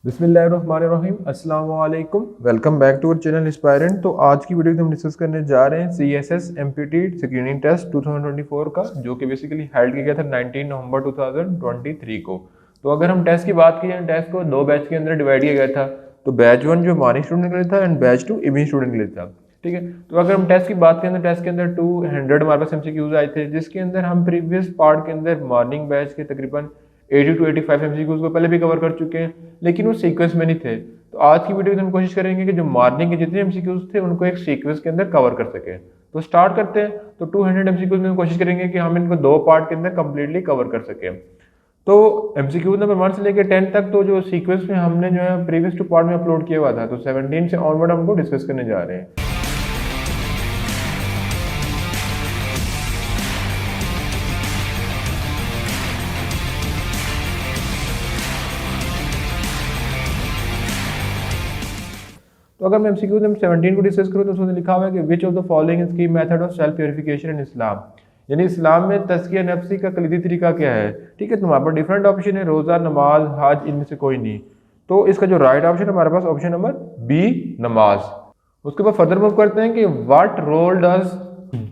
बिस्मिल्लाहिर्रहमानिर्रहीम अस्सलाम वालेकुम। Welcome back to our channel Inspirant. तो आज की वीडियो में हम डिस्कस करने जा रहे हैं CSS एमपीटी स्क्रीनिंग टेस्ट 2024 का, जो कि बेसिकली हेल्ड किया गया था 19 नवंबर 2023 को। तो अगर हम टेस्ट की बात करें, टेस्ट को दो बैच के अंदर डिवाइड किया गया था। तो बैच 1 जो मॉर्निंग स्टूडेंट के लिए था एंड बैच 2 इवनिंग स्टूडेंट के लिए था। ठीक है, तो अगर हम टेस्ट की बात करें तो टेस्ट के अंदर 200 हमारे पास MCQs आए थे, जिसके अंदर हम प्रीवियस पार्ट के अंदर मॉर्निंग बैच के तकरीबन 80 to 85 MCQs को पहले भी कवर कर चुके हैं, लेकिन वो सीक्वेंस में नहीं थे। तो आज की वीडियो में हम कोशिश करेंगे कि जो मॉर्निंग के जितने MCQs थे उनको एक सीक्वेंस के अंदर कवर कर सके। तो स्टार्ट करते हैं। तो 200 MCQs में हम कोशिश करेंगे कि हम इनको दो पार्ट के अंदर कंप्लीटली कवर कर सके। तो MCQ नंबर 1 से लेकर 10 तक तो जो सीक्वेंस में हमने जो है प्रीवियस टू पार्ट में अपलोड किया हुआ था, तो 17 से ऑनवर्ड हमको डिस्कस करने जा रहे हैं। तो अगर मैं MCQ नंबर 17 को डिस्कस करूँ तो उसमें लिखा हुआ है कि विच ऑफ द फॉलोइंग इज की मेथड ऑफ सेल्फ प्योरिफिकेशन इन इस्लाम, यानी इस्लाम में तज़किया नफ्सी का कलीदी तरीका क्या है। ठीक है, तो हमारे पास डिफरेंट ऑप्शन है, रोज़ा, नमाज, हज, इनमें से कोई नहीं। तो इसका जो राइट ऑप्शन है हमारे पास ऑप्शन नंबर बी, नमाज। उसके बाद फर्दर मूव करते हैं कि व्हाट रोल डज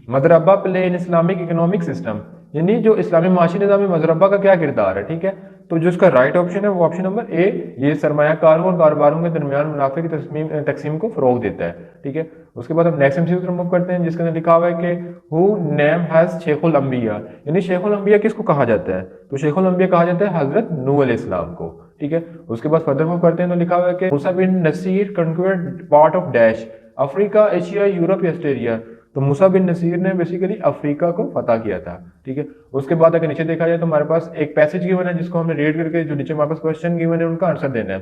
मजरबा play in Islamic economic system, यानी जो इस्लामी माशी निज़ाम में मजरबा का क्या किरदार है। ठीक है, तो जो इसका राइट ऑप्शन है वो ऑप्शन नंबर ए, ये सरमायाकारों और कारोबारों के दरमियान मुनाफे की तकसीम को फरोग देता है। ठीक है, उसके बाद हम नेक्स्ट MCQ पर मूव करते हैं, जिसके अंदर लिखा हुआ है कि हु नेम हैज शेखुल अंबिया, यानी शेखुल अंबिया किसको कहा जाता है। तो शेखुल अंबिया कहा जाता है हजरत नूह अलैहिस्सलाम को। ठीक है, उसके बाद फर्दर मूव करते हैं तो लिखा हुआ है कि Musa bin Nusair conquered part of dash, Africa, Asia, Europe या ऑस्ट्रेलिया। तो मूसा बिन नसीर ने बेसिकली अफ्रीका को फतह किया था। ठीक है, उसके बाद अगर नीचे देखा जाए तो हमारे पास एक पैसेज गिवन है, जिसको हमने रीड करके जो नीचे हमारे पास क्वेश्चन गिवन है उनका आंसर देना है।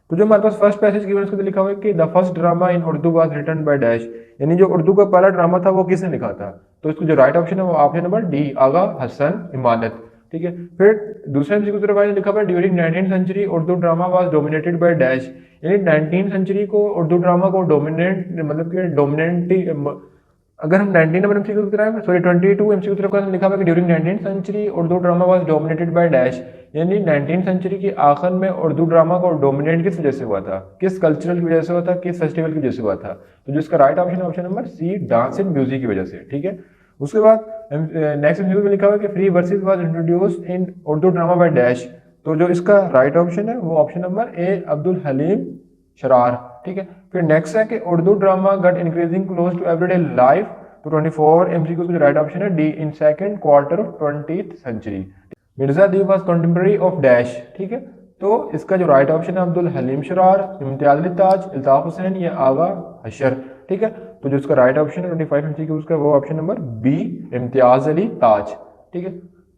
तो जो हमारे पास फर्स्ट पैसेज गिवन है उसको लिखा हुआ है कि the first drama in Urdu was written by dash, यानी जो उर्दू का पहला ड्रामा था वो किसने लिखा था। तो इसको जो राइट ऑप्शन है वो ऑप्शन नंबर डी, आगा हसन इमानत। ठीक है, फिर दूसरे MCQ की तरफ आए लिखा हुआ है during 19th century Urdu drama was dominated by dash, यानी 19th सेंचुरी को उर्दू ड्रामा को डोमिनेट मतलब कि डोमिनेंट। अगर हम 19 नंबर MCQ की तरफ सॉरी 22 MCQ की तरफ लिखा हुआ है कि during 19th century Urdu drama was dominated by dash, यानी 19th सेंचुरी की आखिर में उर्दू ड्रामा को डोमिनेट किस वजह से हुआ था, किस कल्चरल की वजह से हुआ था, किस फेस्टिवल की वजह से हुआ था। तो जिसका राइट ऑप्शन है option number C, dance and music की वजह से। ठीक है, उसके बाद नेक्स्ट MCQ में लिखा हुआ है कि free verses was introduced in Urdu drama by dash. तो जो इसका राइट ऑप्शन है वो option number A, Abdul Halim Sharar. ठीक है, फिर नेक्स्ट है कि Urdu drama got increasing close to everyday life. तो 24 MCQ का जो राइट ऑप्शन है D, in second quarter of 20th century. Mirza Deep was contemporary of dash. ठीक है, तो इसका जो राइट ऑप्शन है अब्दुल हलीम शरार, इम्तियाज अली ताज, इल्ताफ हुसैन या आगा हशर। ठीक है, तो जो इसका राइट ऑप्शन है 25 MCQ का वो option number B, Imtiaz Ali Taj. ठीक है,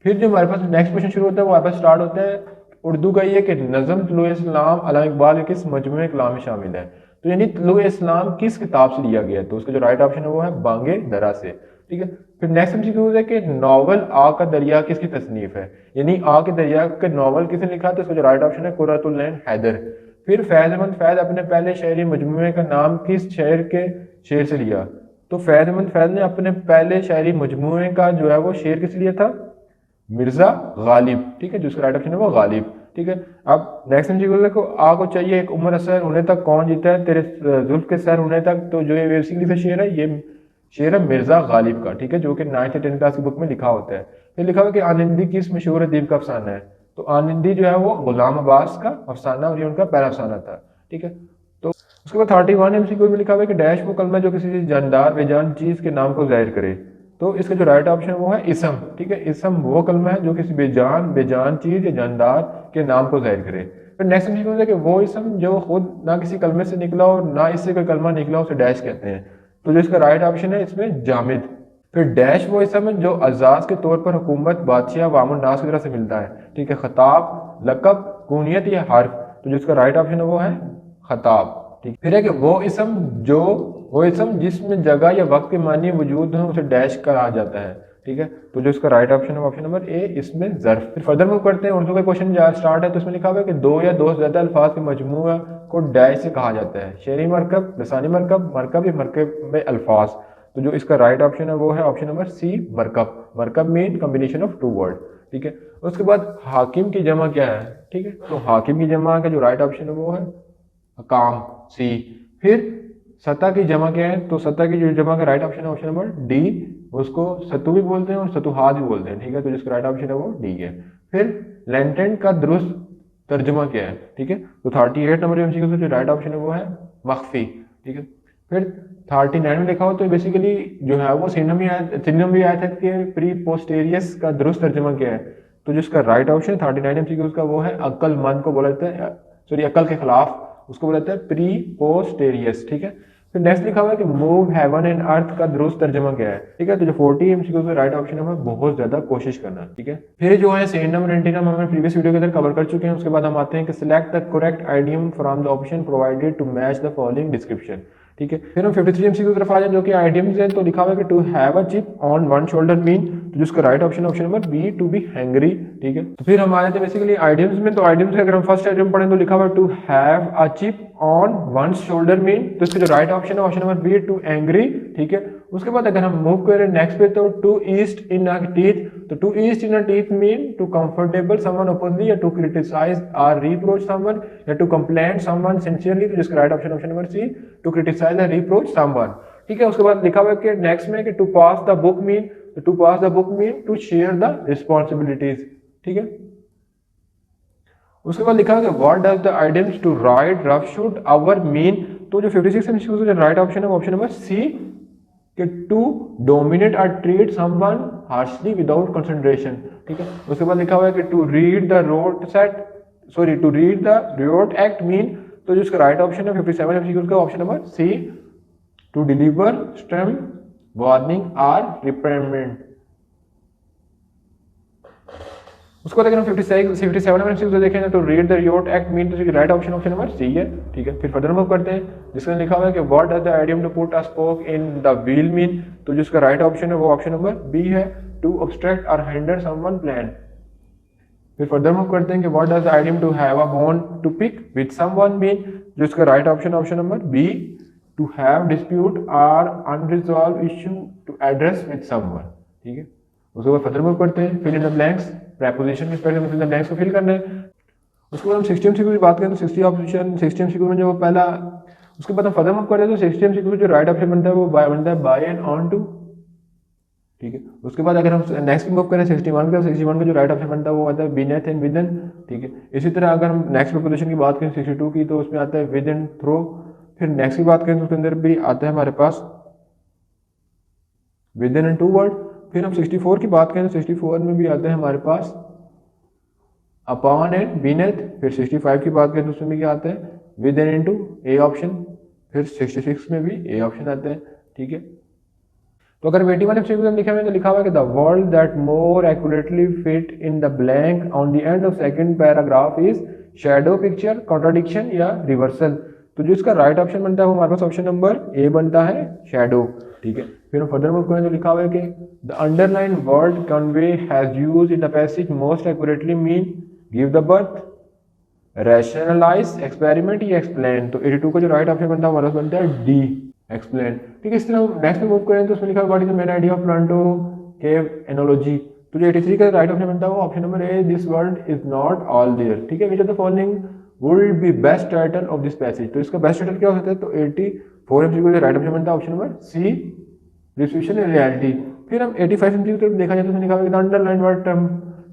फिर जो हमारे पास नेक्स्ट क्वेश्चन शुरू होता है वो हमारे पास स्टार्ट होता है उर्दू का ये कि नज़म तुलुए इस्लाम अल्लामा इकबाल के किस मजमूए कलाम में शामिल है। तो यानी तुलुए इस्लाम किस किताब से लिया गया है। तो उसका जो राइट ऑप्शन है वो है बांगे दरा से। ठीक है, फिर नेक्स्ट MCQ है कि नावल आ का दरिया किसकी तसनीफ है, यानी आ के दरिया के नावल किसने लिखा। तो उसका जो राइट ऑप्शन है कुर्रतुल ऐन हैदर। फिर फैज़ अहमद फैज़ अपने पहले शायरी मजमूए का नाम किस शेर के शेर से लिया। तो फैज़ अहमद फैज़ ने अपने पहले शायरी मजमूए का जो है वो शेर किस लिया था, मिर्जा गालिब। ठीक है, जिसका राइट ऑप्शन है वो गालिब। ठीक है, अब नेक्स्ट MCQ को आ को चाहिए एक उम्र असर उन्हें तक कौन जीता है, तेरे जुल्फ के सर उन्हें तक। तो जो ये बेसिकली से शेर है, ये शेर है मिर्जा गालिब का। ठीक है, जो कि 9th या 10th क्लास की बुक में लिखा होता है। फिर लिखा हुआ कि आनंदी किस मशहूर अदीब का अफसाना है। तो आनंदी जो है वो गुलाम अब्बास का अफसाना और ये उनका पहला अफसाना था। ठीक है, तो उसके बाद 31 MCQ में लिखा हुआ है कि डैश वो कलमा जो किसी जानदार बेजान चीज के नाम को जाहिर करे। तो इसका जो राइट ऑप्शन है वो है इसम। ठीक है, इसम वो कलमा है जो किसी बेजान चीज या जानदार के नाम को जाहिर करे। फिर नेक्स्ट MCQ है कि वो इसम जो खुद ना किसी कलमे से निकला और ना इससे कोई कलमा निकला उसे डैश कहते हैं। तो जो इसका राइट ऑप्शन है इसमें जामिद। फिर डैश वो इसम है जो अजाज के तौर पर हुकूमत, बादशाह, वामुन नास की तरह से मिलता है। ठीक है, खताब, लकब, कूनियत या हर्फ। तो जिसका राइट ऑप्शन है वो है खताब। ठीक, फिर है कि वो इसम जिसमें जगह या वक्त के मानी वजूद हो उसे डैश कहा जाता है। ठीक है, तो जो इसका राइट ऑप्शन है ऑप्शन नंबर ए, इसमें ज़र्फ। फिर फर्दर मूव करते हैं, उर्दू का क्वेश्चन स्टार्ट है। तो इसमें लिखा हुआ है कि दो या दो से ज्यादा अल्फाज के मजमूआ को डैश से कहा जाता है, शेरी मरकब, लसानी मरकब, मरकब या मरकब में अल्फाज। तो जो इसका राइट ऑप्शन है वो है ऑप्शन नंबर सी, मरकब। मरकब mean combination of two word. ठीक है। उसके बाद हाकिम की जमा क्या है, ठीक है, तो हाकिम की जमा का जो राइट ऑप्शन है वो है हकाम, सी। फिर सतह की जमा क्या है, तो सतह की जो जमा का राइट ऑप्शन है ऑप्शन नंबर डी, उसको सतु भी बोलते हैं और सतुहात भी बोलते हैं, ठीक है, तो जिसका राइट ऑप्शन है वो डी है। फिर लेंटेंट का दुरुस्त तर्जुमा क्या है, ठीक है, तो 38 नंबर एमसीक्यू से जो राइट ऑप्शन है वो है मख्फी, ठीक है। फिर 39 में लिखा हो तो बेसिकली जो है वो सिनोनिम भी आया था कि प्री पोस्टेरियस का दुरुस्त तर्जुमा क्या है, तो जिसका राइट ऑप्शन 39 एमसीक्यू का वो है अक्लमंद को बोला जाता है, सॉरी अक्ल के खिलाफ उसको बोला जाता है प्री पोस्टेरियस, ठीक है। फिर नेक्स्ट लिखा हुआ है कि मूव हेवन एंड अर्थ का दुरुस्त तर्जुमा क्या है, ठीक है, तो जो 40 एमसीक्यू का राइट ऑप्शन है वो बहुत ज्यादा कोशिश करना, ठीक है। फिर जो है सेंडम और एंटीनम हमने प्रीवियस वीडियो के अंदर कवर कर चुके हैं। उसके बाद हम आते हैं कि select the correct idiom from the option provided to match the following description, ठीक है। फिर हम 53 एमसीक्यू की तरफ आ जाए जो कि आइडियम्स हैं, तो लिखा हुआ है कि to have a chip on one shoulder mean, तो जिसका right option option number B to be angry, ठीक है। तो फिर हम आ जाते हैं बेसिकली आइडियम्स में, तो आइडियम्स अगर हम फर्स्ट आइडियम पढ़ें तो लिखा हुआ है to have a chip on one shoulder mean, तो इसका जो राइट ऑप्शन है option number B to angry, ठीक है। उसके बाद अगर हम मूव करें नेक्स्ट पे तो to east in a teeth, तो to east in a teeth mean to comfortable someone openly या टू क्रिटिसाइज और रिप्रोच समवन या टू कंप्लेन समवन सिंसियरली, तो जिसका right option option number C to criticize और reproach someone, ठीक है। उसके बाद लिखा हुआ है कि नेक्स्ट में कि to pass the book mean, to pass the book mean to share the responsibilities, ठीक है। उसके बाद लिखा है कि what does the idioms to ride roughshod over mean, तो जो 56 एमसीक्यू का राइट ऑप्शन है वो ऑप्शन नंबर सी कि टू डोमिनेट और treat someone harshly without concentration, ठीक है। उसके बाद लिखा हुआ है कि to read the road set, sorry to read the riot act mean, तो जो इसका राइट ऑप्शन है 57 एमसीक्यू का option number C to deliver stem warning और रिप्रेमेंड। उसको अगर हम 57 एमसीक्यू देखेंगे तो read the riot act mean, तो right option option number C है, ठीक है। फिर फर्दर मूव करते हैं जिसमें लिखा हुआ है कि what does the idiom to put a spoke in the wheel mean, तो जिसका राइट ऑप्शन है वो ऑप्शन नंबर बी है टू ऑब्स्ट्रक्ट और हिंडर समवन प्लान। फिर फर्दर मूव करते हैं कि what does the idiom to have a bone to pick with someone mean, जिसका right option option number B to have dispute और unresolved issue to address with someone, ठीक है। उसके बाद फर्दर मूव करते हैं fill in the blanks, preposition के spelling में फिल इन द ब्लैंक्स को फिल करना है। उसके बाद हम 60 एमसीक्यू की बात करें तो 60 ऑप्शन 60 एमसीक्यू में जो पहला, उसके बाद हम फर्दर मूव करते हैं तो 60 एमसीक्यू जो राइट ऑप्शन बनता है वो बनता है बाय एंड ऑन टू, ठीक है। उसके बाद अगर हम नेक्स्ट मूव करें 61 का जो राइट ऑप्शन बनता है वो आता है बीनेथ एंड विद इन, ठीक है। इसी तरह अगर हम नेक्स्ट प्रेपोजिशन की बात करें 62 की तो उसमें आता है विद इन थ्रो। फिर नेक्स्ट की बात करें तो उसके अंदर भी आता है हमारे पास with in and to word. फिर हम 64 की बात करें तो 64 में भी आता है हमारे पास अपॉन एंड बीनेथ। फिर 65 की बात करें तो उसमें भी क्या आता है with in into A option. फिर 66 में भी ए ऑप्शन आता है, ठीक है। तो अगर 81 एमसीक्यू लिखा हुआ है तो लिखा हुआ है कि the word that more accurately fit in the blank on the end of second paragraph is shadow, picture, contradiction या रिवर्सल, तो जो इसका राइट ऑप्शन बनता है वो हमारे पास ऑप्शन नंबर ए बनता है शैडो, ठीक है। फिर हम फर्दर मूव करें तो लिखा हुआ है कि the underline word convey has used in the passage most accurately mean give the birth, rationalize, experiment या एक्सप्लेन, तो 82 का जो राइट ऑप्शन बनता है हमारा बनता है डी एक्सप्लेन, ठीक है। इस तरह नेक्स्ट में मूव करें तो उसमें लिखा हुआ है main idea of Plato cave analogy, तो जो 83 का राइट ऑप्शन बनता है वो option number A this word is not all there, ठीक है। Which of the following would be best title of this passage, तो इसका बेस्ट टाइटल क्या हो सकता है, तो 84 एमसीक्यू का राइट ऑप्शन बनता है option number C description in reality. फिर हम 85 एमसीक्यू की तरफ देखा जाए तो उसमें लिखा हुआ है the underline word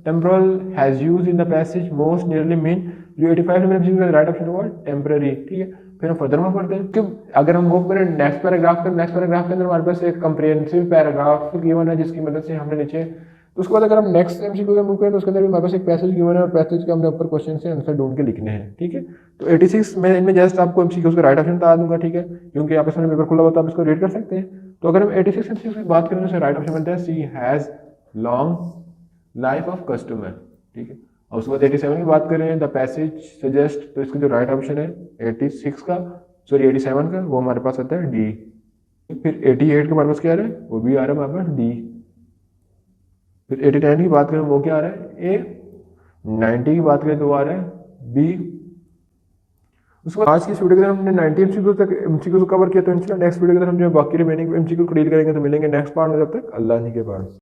temporal has used in the passage most nearly mean, जो 85 नंबर एमसीक्यू का राइट ऑप्शन होगा टेम्पररी, ठीक है। फिर हम फर्दर मूव करते हैं कि अगर हम मूव करें नेक्स्ट पैराग्राफ के अंदर हमारे पास एक कंप्रिहेंसिव पैराग्राफ गिवन है जिसकी मदद से हमने नीचे, तो उसके बाद अगर हम नेक्स्ट एमसीक्यू में मूव करें तो उसके अंदर भी हमारे पास एक पैसेज गिवन है और पैसेज के हमने ऊपर क्वेश्चन से आंसर ढूंढ के लिखने हैं, ठीक है। तो 86 में इनमें जस्ट आपको एमसीक्यू का राइट ऑप्शन बता दूंगा, ठीक है, क्योंकि आपके सामने पेपर खुला हुआ तो आप इसको रीड कर सकते हैं। तो अगर हम 86 एमसीक्यू की बात करें तो राइट ऑप्शन बनता है C has long life of customer, ठीक है। और उसके बाद 87 की बात करें द पैसेज सजेस्ट, तो इसका जो राइट ऑप्शन है 87 का वो हमारे पास आता है डी। फिर 88 के हमारे पास क्या आ रहा है, वो भी आ रहा है हमारे पास डी। फिर 89 की बात करें वो क्या आ रहा है ए, 90 की बात करें तो वो आ रहा है बी। उसके बाद आज की इस वीडियो के अंदर हमने 90 एमसीक्यू कवर किया, तो इंशाल्लाह नेक्स्ट वीडियो के अंदर हम जो बाकी रिमेनिंग एमसीक्यू को डील करेंगे, तो मिलेंगे नेक्स्ट पार्ट में, जब तक अल्लाह के पास।